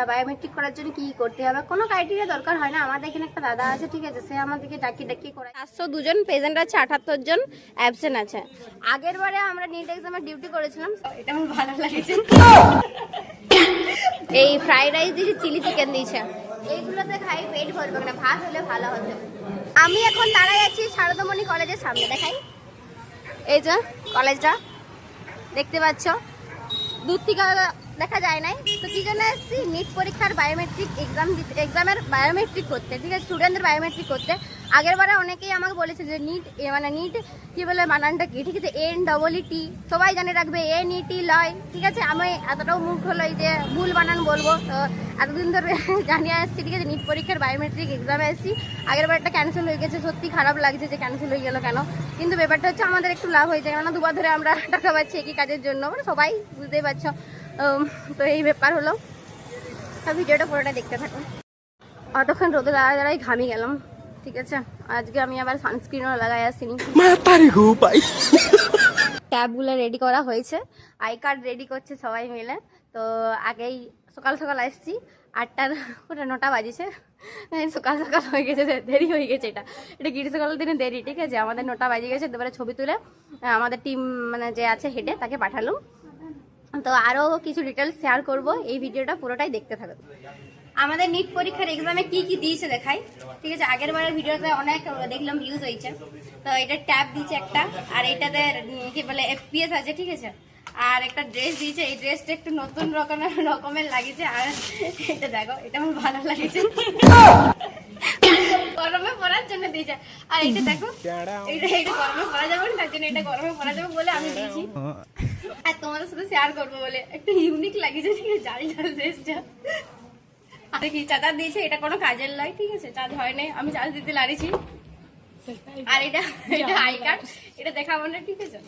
Biometric করার জন্য কি করতে হবে, কোনো ক্রাইটেরিয়া দরকার হয় না। আমাদের এখানে একটা দাদা আছে, ঠিক আছে, সে আমাদেরকে ডাকি করায়। 402 জন প্রেজেন্ট আছে, 78 জন অ্যাবসেন্ট আছে। আগের বারে আমরা নিট এক্সামের ডিউটি করেছিলাম, এটা আমার ভালো লাগছে। এই ফ্রাইড রাইস দিয়েছে, চিলি চিকেন দিয়েছে, এইগুলোতে খাই পেট ভরবে না, ভাত হলে ভালো হতো। আমি এখন দাঁড়ায় আছি শারদামণি কলেজের সামনে, দেখাই এই যে কলেজটা দেখতে পাচ্ছ, দূর থেকে দেখা যায় নাই। তো কি জন্য এসেছি, নিট পরীক্ষার বায়োমেট্রিক এক্সামের বায়োমেট্রিক করতে, ঠিক আছে, স্টুডেন্টদের বায়োমেট্রিক করতে। আগের বারে অনেকেই আমাকে বলেছে যে নিট মানে নিট কি বলে বানানটা কি, ঠিক আছে, NEET, সবাই জানে রাখবে NET লয়, ঠিক আছে। আমি এতটাও মুখ হলো যে ভুল বানান বলবো, তো এতদিন ধরে জানিয়ে আসছি, ঠিক আছে। নিট পরীক্ষার বায়োমেট্রিক এক্সামে এসেছি, আগের বারটা ক্যান্সেল হয়ে গেছে, সত্যি খারাপ লাগছে যে ক্যান্সেল হয়ে গেল কেন। কিন্তু ব্যাপারটা হচ্ছে আমাদের একটু লাভ হয়ে যায়, কেননা দুবার ধরে আমরা টাকা পাচ্ছি একই কাজের জন্য, মানে সবাই বুঝতেই পারছো। তো এই ব্যাপার হলো, ভিডিওটা পুরোটা দেখতে থাকুন। অতক্ষণ রোদে দাঁড়াই ঘামি গেলাম, ঠিক আছে। আজকে আমি আবার সানস্ক্রিনও লাগাই আসিনি। ট্যাবগুলো রেডি করা হয়েছে, আই কার্ড রেডি করছে সবাই মিলে। তো আগেই সকাল সকাল আসছি, 8টার 9টা বাজেছে, সকাল সকাল হয়ে গেছে, দেরি হয়ে গেছে। এটা গ্রীষ্মকালের দিনে দেরি, ঠিক আছে। আমাদের 9টা বাজে গেছে, এবারে ছবি তুলে আমাদের টিম মানে যে আছে হেডে তাকে পাঠালাম। তো আরও কিছু ডিটেলস শেয়ার করব, এই ভিডিওটা পুরোটাই দেখতে থাকো। আমাদের নিট পরীক্ষার এক্সামে কি কি দিয়েছে দেখাই, ঠিক আছে। আগের বারের ভিডিওতে অনেক দেখলাম ভিউজ হয়েছে। তো এটা ট্যাব দিয়েছে একটা, আর এটাতে কি বলে FPS আছে, ঠিক আছে। আর একটা ড্রেস দিয়েছে, এই ড্রেসটা একটু নতুন রকমের লাগিয়েছে। আর এটা দেখো, এটা আমার ভালো লাগেছে, গরমে পরার জন্য দিয়েছে। আর এটা দেখো, এটা গরমে পরা যাবে না, তার জন্য এটা গরমে পরা যাবে বলে আমি দিয়েছি। আর তোমাদের সাথে শেয়ার করবো বলে একটু ইউনিক লাগিয়েছে, ঠিক আছে, জাল জাল ড্রেসটা। দেখি চাদর দিয়েছে, এটা কোনো কাজের নয়, ঠিক আছে, চার্জ হয় নাই, আমি চার্জ দিতে লাড়িছি। আর এটা আই কার্ড, এটা দেখাবো না, ঠিক আছে।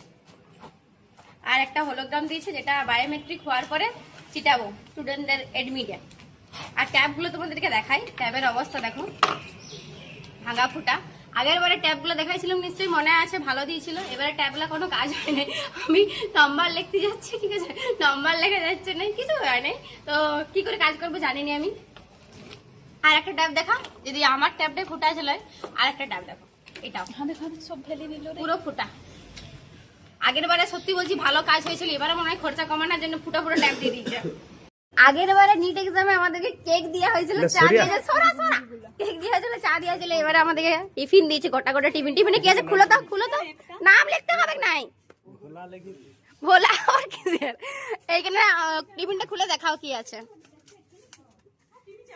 আর একটা হোলোগ্রাম দিয়েছে, যেটা বায়োমেট্রিক হওয়ার পরে চিটাবো স্টুডেন্টদের এডমিটে। আর ট্যাবগুলো তোমাদেরকে দেখাই, ট্যাবের অবস্থা দেখো, ভাঙা ফুটা। আগের বারে ট্যাবগুলো দেখাইছিলাম, নিশ্চয়ই মনে আছে, ভালো দিয়েছিল। এবারে ট্যাবগুলো কোনো কাজ হয়নি, আমি নাম্বার লিখতে যাচ্ছি, ঠিক আছে, নাম্বার লেখা যাচ্ছে না, কিছু হয় নাই। তো কি করে কাজ করবো জানিনি আমি। আর একটা ট্যাব দেখা, যদি আমার ট্যাবটাই ফুটা ছিল, আর একটা ট্যাব দেখো, এটাও সব ফেলে দিল, পুরো ফুটা। আগের বারে সত্যি বলছি ভালো কাজ হয়েছিল, এবারে মনে হয় খরচা কমানোর জন্য ফুটা ফুটা ট্যাব দিয়ে দিয়েছে। আগের বারে নিট এক্সামে আমাদেরকে কেক দেওয়া হয়েছিল, চা দিয়েছে, কেক দেওয়া হয়েছিল, চা দেওয়া হয়েছিল। এবারে আমাদেরকে টিফিন দিয়েছে, গোটা গোটা টিফিন। টিফিনে কি আছে খুলো তো, নাম লিখতে হবে নাই, ভোলা আর কিসের। এইখানে টিফিনটা খুলে দেখাও কি আছে,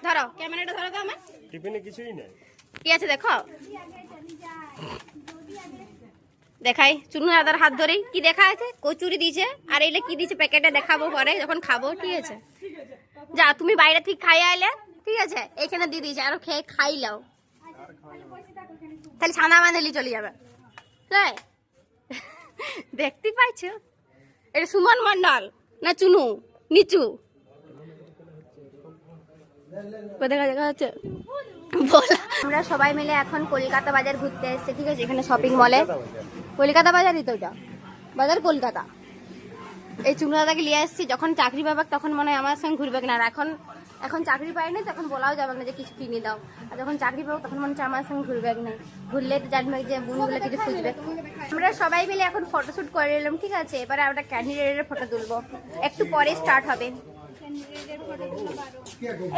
ধরো ক্যামেরাটা ধরো তো আমার, টিফিনে কিছুই নাই, কি আছে দেখো, দেখাই চুনু দাদার হাত ধরেই কি দেখা আছে, কচুরি দিয়েছে। আর এইটা কি দিয়েছে প্যাকেটে দেখাবো পরে যখন খাবো, ঠিক আছে। যা তুমি বাইরে থেকে খাই আইলে, ঠিক আছে, এখানে দিয়ে দিয়েছে, আরো খেয়ে খাইলাও, তাহলে ছানা বাঁধালি চলে যাবে। দেখতে পাইছো, এটা সুমন মন্ডল না চুনু নিচু, দেখা যাচ্ছে। আমরা সবাই মিলে এখন কলকাতা বাজার ঘুরতে এসেছি, ঠিক আছে, এখানে শপিং মলে। কলকাতা বাজারই তো, এটা বাজার কলকাতা। এই চুনু দাদাকে নিয়ে আসছি, যখন চাকরি পাবে তখন মনে হয় আমার সঙ্গে ঘুরবে না। আর এখন চাকরি পাইনি, তখন বলাও যাবে না যে কিছু কিনে দাও। আর যখন চাকরি পাবো তখন মনে হচ্ছে আমার সঙ্গে ঘুরবে না, ঘুরলে তো জানবে যে বোনগুলো কিছু খুঁজবে। আমরা সবাই মিলে এখন ফটোশ্যুট করে এলাম, ঠিক আছে। এবারে আমরা ক্যান্ডিডেটের ফটো তুলবো, একটু পরে স্টার্ট হবে।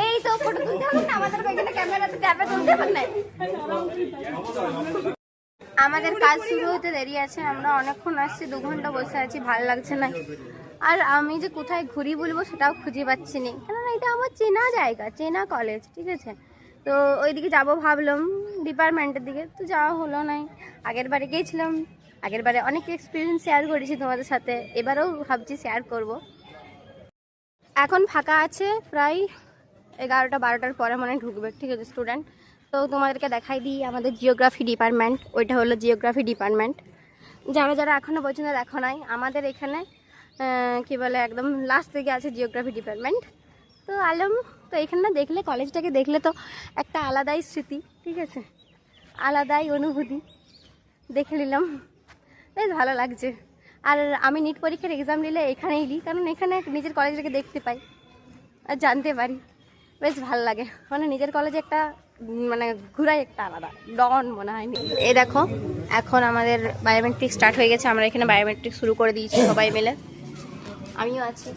এই তো ফটো তুলতে হবে না আমাদের, ক্যামেরাতে ট্যাবে তুলতে হবে না। আমাদের কাজ শুরু হতে দেরি আছে, আমরা অনেকক্ষণ আসছি, 2 ঘন্টা বসে আছি, ভালো লাগছে না। আর আমি যে কোথায় ঘুরি বলবো সেটাও খুঁজে পাচ্ছি না, কেননা এটা আমার চেনা জায়গা, চেনা কলেজ, ঠিক আছে। তো ওইদিকে যাবো ভাবলাম, ডিপার্টমেন্টের দিকে, তো যাওয়া হলো নাই। আগের বারে গিয়েছিলাম, আগের বারে অনেক এক্সপিরিয়েন্স শেয়ার করেছি তোমাদের সাথে, এবারেও ভাবছি শেয়ার করব। এখন ফাঁকা আছে প্রায় 11টা 12টার পরে মনে ঢুকবে, ঠিক আছে, স্টুডেন্ট। তো তোমাদেরকে দেখাই দিই আমাদের জিওগ্রাফি ডিপার্টমেন্ট, ওইটা হলো জিওগ্রাফি ডিপার্টমেন্ট। যারা যারা এখনও পর্যন্ত দেখো নাই, আমাদের এখানে কি বলে একদম লাস্ট থেকে আছে জিওগ্রাফি ডিপার্টমেন্ট। তো আলম, তো এখানে দেখলে, কলেজটাকে দেখলে তো একটা আলাদাই স্মৃতি, ঠিক আছে, আলাদাই অনুভূতি দেখে নিলাম, বেশ ভালো লাগছে। আর আমি নিট পরীক্ষার এক্সাম নিলে এখানেই নিই, কারণ এখানে নিজের কলেজটাকে দেখতে পাই আর জানতে পারি। বেশ ভালো লাগে, মানে নিজের কলেজে একটা মানে ঘুরাই একটা আলাদা ডন মনে হয়নি। এই দেখো এখন আমাদের বায়োমেট্রিক স্টার্ট হয়ে গেছে, আমরা এখানে বায়োমেট্রিক শুরু করে দিয়েছি সবাই মিলে, আমিও আছি।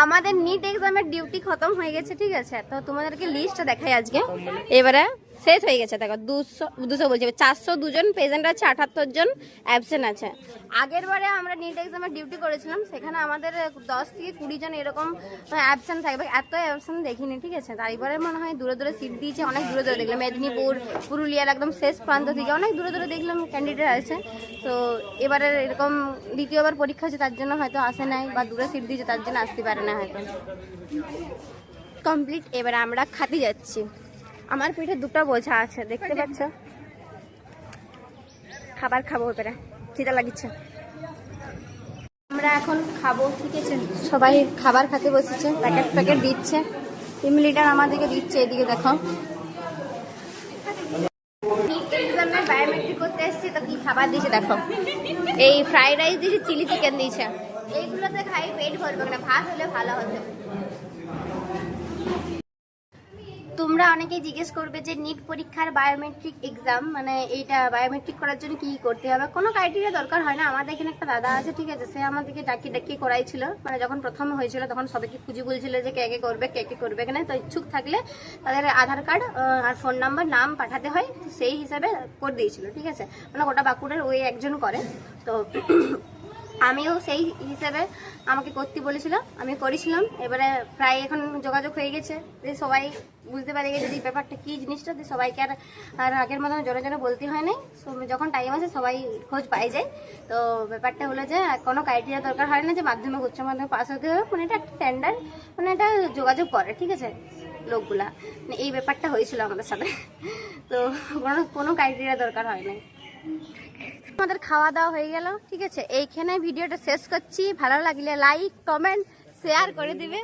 আমাদের নিট এক্সামের ডিউটি খতম হয়ে গেছে, ঠিক আছে? তো তোমাদেরকে লিস্টটা দেখাই আজকে। এবারে শেষ হয়ে গেছে, দেখো 200 বলছে 402 জন পেশেন্ট আছে, 78 জন অ্যাবসেন্ট আছে। আগের বারে আমরা নিট এক্সামের ডিউটি করেছিলাম, সেখানে আমাদের 10 থেকে 20 জন এরকম অ্যাবসেন্ট থাকবে, এত অ্যাবসেন্ট দেখিনি, ঠিক আছে? তার এবারে মনে হয় দূরে দূরে সিট দিয়েছে, অনেক দূরে দূরে দেখলাম, মেদিনীপুর, পুরুলিয়ার একদম শেষ প্রান্ত থেকে অনেক দূরে দূরে দেখলাম ক্যান্ডিডেট আছে। তো এবারে এরকম দ্বিতীয়বার পরীক্ষা হচ্ছে, তার জন্য হয়তো আসে নাই, বা দূরে সিট দিয়েছে তার জন্য আসতে পারে না হয়তো। কমপ্লিট, এবারে আমরা খাতে যাচ্ছি। আমার পেটে 2টা বোঝা আছে, দেখতে পাচ্ছ। খাবার খাবো, এবারে খিদে লাগিচ্ছে। আমরা এখন খাবো, ঠিক আছে? সবাই খাবার খেতে বসেছে, প্যাকেট প্যাকেট দিচ্ছে, টিম লিডার আমাদেরকে দিচ্ছে। এদিকে দেখো বায়োমেট্রিক করতে এসেছি, তো কি খাবার দিয়েছে দেখো। এই ফ্রাইড রাইস দিয়েছে, চিলি চিকেন দিয়েছে। এইগুলোতে খাই পেট ভরবে না, ভাত হলে ভালো হতো। তোমরা অনেকেই জিজ্ঞেস করবে যে নিট পরীক্ষার বায়োমেট্রিক এক্সাম, মানে এইটা বায়োমেট্রিক করার জন্য কি করতে হবে? কোনো ক্রাইটেরিয়া দরকার হয় না। আমাদের এখানে একটা দাদা আছে, ঠিক আছে? সে আমাদেরকে ডাকিয়ে করাইছিল, মানে যখন প্রথম হয়েছিল তখন সবাইকে খুঁজে বলছিল যে কে কে করবে এখানে। তো ইচ্ছুক থাকলে তাদের আধার কার্ড আর ফোন নাম্বার, নাম পাঠাতে হয়, সেই হিসাবে করে দিয়েছিল, ঠিক আছে? মানে গোটা বাঁকুড়ার ওই একজন করে। তো আমিও সেই হিসেবে আমাকে করতে বলেছিল, আমি করেছিলাম। এবারে প্রায় এখন যোগাযোগ হয়ে গেছে, যে সবাই বুঝতে পারে গেছে যে ব্যাপারটা কী জিনিসটা, যে সবাইকে আর আগের মতন জনে বলতে হয় নাই। যখন টাইম আসে সবাই খোঁজ পাই যায়। তো ব্যাপারটা হলো যে কোনো ক্রাইটেরিয়া দরকার হয় না যে মাধ্যমিক উচ্চ মাধ্যমিক পাস হতে হবে, মানে এটা একটা টেন্ডার, মানে এটা যোগাযোগ করে, ঠিক আছে? লোকগুলা, মানে এই ব্যাপারটা হয়েছিল আমাদের সাথে। তো কোনো ক্রাইটেরিয়া দরকার হয় না। আমাদের খাওয়া দাওয়া হয়ে গেল, ঠিক আছে? এইখানে ভিডিওটা শেষ করছি। ভালো লাগলে লাইক, কমেন্ট, শেয়ার করে দিবে।